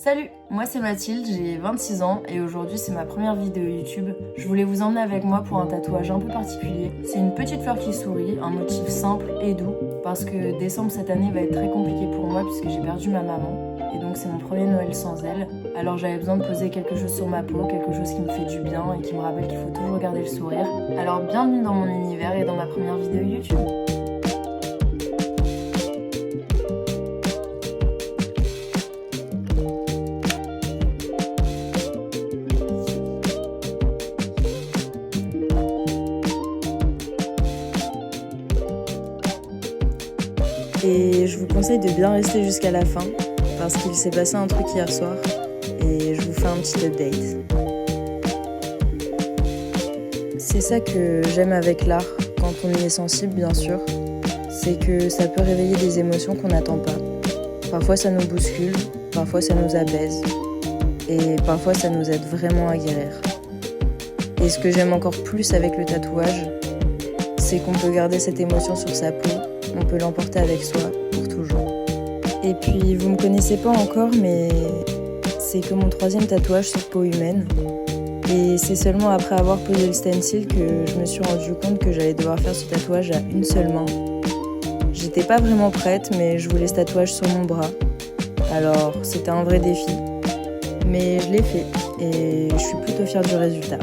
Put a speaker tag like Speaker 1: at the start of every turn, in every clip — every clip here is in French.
Speaker 1: Salut, moi c'est Mathilde, j'ai 26 ans et aujourd'hui c'est ma première vidéo YouTube. Je voulais vous emmener avec moi pour un tatouage un peu particulier. C'est une petite fleur qui sourit, un motif simple et doux parce que décembre cette année va être très compliqué pour moi puisque j'ai perdu ma maman et donc c'est mon premier Noël sans elle. Alors j'avais besoin de poser quelque chose sur ma peau, quelque chose qui me fait du bien et qui me rappelle qu'il faut toujours garder le sourire. Alors bienvenue dans mon univers et dans ma première vidéo YouTube. Et je vous conseille de bien rester jusqu'à la fin parce qu'il s'est passé un truc hier soir et je vous fais un petit update. C'est ça que j'aime avec l'art, quand on y est sensible bien sûr, c'est que ça peut réveiller des émotions qu'on n'attend pas. Parfois ça nous bouscule, parfois ça nous apaise et parfois ça nous aide vraiment à guérir. Et ce que j'aime encore plus avec le tatouage, c'est qu'on peut garder cette émotion sur sa peau. On peut l'emporter avec soi pour toujours. Et puis, vous me connaissez pas encore, mais c'est que mon 3e tatouage sur peau humaine. Et c'est seulement après avoir posé le stencil que je me suis rendu compte que j'allais devoir faire ce tatouage à une seule main. J'étais pas vraiment prête, mais je voulais ce tatouage sur mon bras. Alors, c'était un vrai défi. Mais je l'ai fait, et je suis plutôt fière du résultat.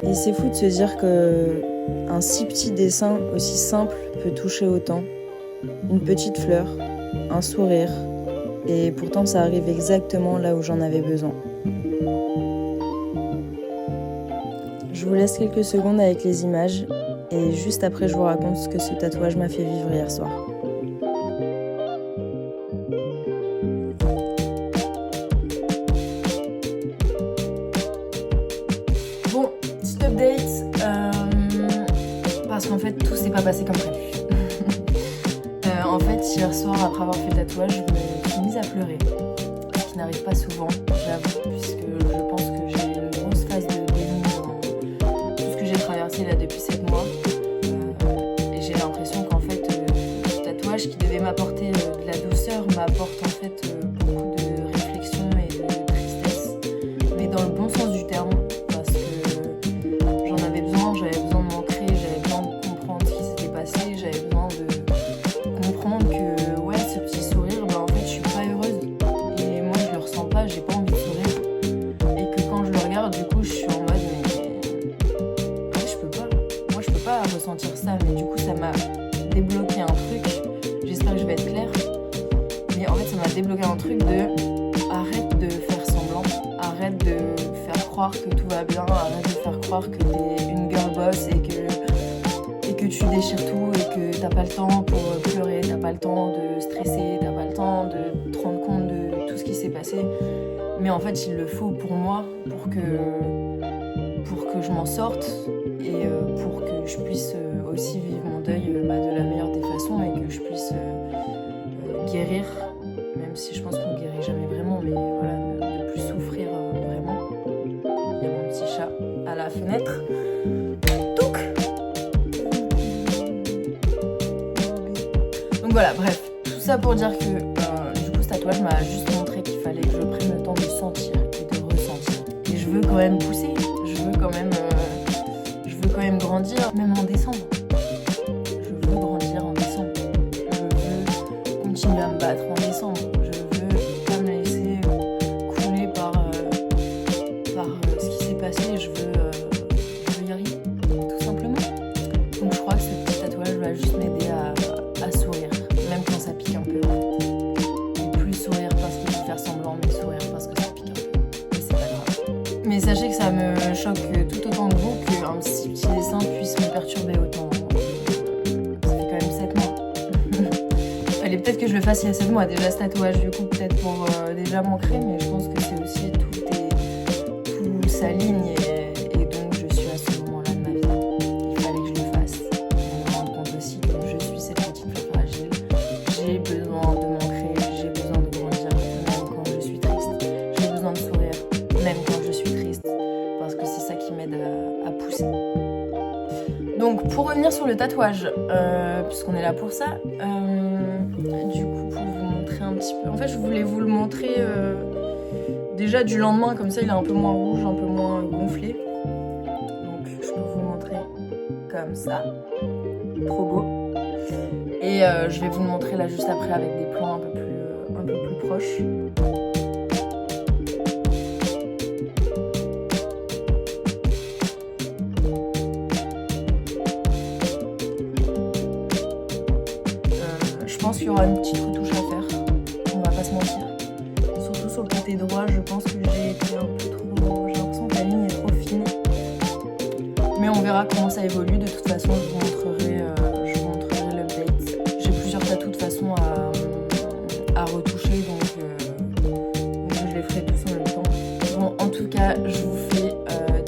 Speaker 1: Et c'est fou de se dire qu'un si petit dessin aussi simple peut toucher autant. Une petite fleur, un sourire, et pourtant ça arrive exactement là où j'en avais besoin. Je vous laisse quelques secondes avec les images, et juste après je vous raconte ce que ce tatouage m'a fait vivre hier soir. Bon, petit update, parce qu'en fait tout s'est pas passé comme prévu. En fait, hier soir, après avoir fait le tatouage, je me suis mise à pleurer. Ce qui n'arrive pas souvent, j'avoue, puisque je pense que j'ai une grosse phase de déni dans tout ce que j'ai traversé là depuis 7 mois. Et j'ai l'impression qu'en fait, ce tatouage qui devait m'apporter de la douceur m'apporte en fait beaucoup de réflexion et de tristesse, mais dans le bon sens du terme. J'avais besoin de m'ancrer, j'avais besoin de comprendre ce qui s'était passé, j'avais besoin de comprendre que ouais, ce petit sourire, en fait je suis pas heureuse et moi je le ressens pas, j'ai pas envie de sourire et que quand je le regarde du coup je suis en mode mais moi je peux pas ressentir ça, mais du coup ça m'a débloqué un truc, j'espère que je vais être claire, mais en fait ça m'a débloqué un truc de arrête de faire semblant, arrête de faire croire que tout va bien, arrête de faire croire que t'es une girl boss et que tu déchires tout et que t'as pas le temps pour pleurer, t'as pas le temps de stresser, t'as pas le temps de te rendre compte de tout ce qui s'est passé. Mais en fait, il le faut pour moi, pour que je m'en sorte et pour que je puisse aussi vivre mon deuil de la meilleure des façons et que je puisse guérir, même si je pense qu'on guérit jamais vraiment, mais voilà, de plus souffrir vraiment. Il y a mon petit chat à la fenêtre. Touc. Donc voilà, bref, tout ça pour dire que du coup ce tatouage m'a juste montré qu'il fallait que je prenne le temps de sentir et de ressentir. Et je veux quand même pousser, je veux quand même grandir, même en décembre. Je veux grandir en décembre. Je veux continuer à me battre en décembre. Je veux pas me laisser couler par ce qui s'est passé. Je veux y arriver, tout simplement. Donc je crois que ce petit tatouage va juste m'aider à sourire, même quand ça pique un peu. Et plus sourire parce qu'il faut faire semblant, mais sourire parce que ça pique un peu. Et c'est pas grave. Mais sachez que ça me choque tout autant que vous qu'un si petit dessin puisse me perturber autant. Ça fait quand même 7 mois. Fallait peut-être que je le fasse il y a 7 mois déjà ce tatouage, du coup peut-être pour déjà m'ancrer, mais je pense que c'est aussi tout s'aligne et donc je suis à ce moment-là de ma vie. Il fallait que je le fasse. Je me rends compte aussi que je suis cette petite fleur fragile. J'ai besoin de m'ancrer, j'ai besoin de grandir, même quand je suis triste. J'ai besoin de sourire, même quand je suis triste, parce que c'est ça qui m'aide à pousser. Donc pour revenir sur le tatouage, puisqu'on est là pour ça, du coup pour un petit peu. En fait, je voulais vous le montrer déjà du lendemain, comme ça il est un peu moins rouge, un peu moins gonflé. Donc je peux vous montrer comme ça. Trop beau. Et je vais vous le montrer là juste après avec des plans un peu plus proches. Je pense qu'il y aura une petite retouche à faire, on va pas se mentir. Surtout sur le côté droit, je pense que j'ai été un peu trop... J'ai l'impression que la ligne est trop fine. Mais on verra comment ça évolue. De toute façon, je vous montrerai l'update. J'ai plusieurs tatous de toute façon à retoucher, donc je les ferai tous en même temps. Bon, en tout cas, je vous fais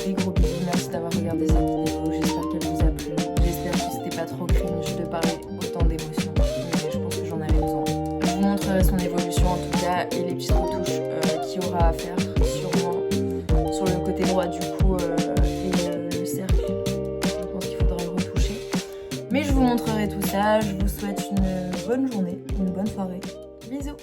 Speaker 1: des gros bisous. Merci d'avoir regardé cette vidéo. J'espère qu'elle vous a plu. J'espère que c'était pas trop cringe de parler autant d'émotions. Mais je pense que j'en avais besoin. Je vous montrerai son évolution en tout cas et les petites retouches qu'il y aura à faire sûrement sur le côté droit du coup et le cercle. Je pense qu'il faudra le retoucher. Mais je vous montrerai tout ça. Je vous souhaite une bonne journée, une bonne soirée. Bisous!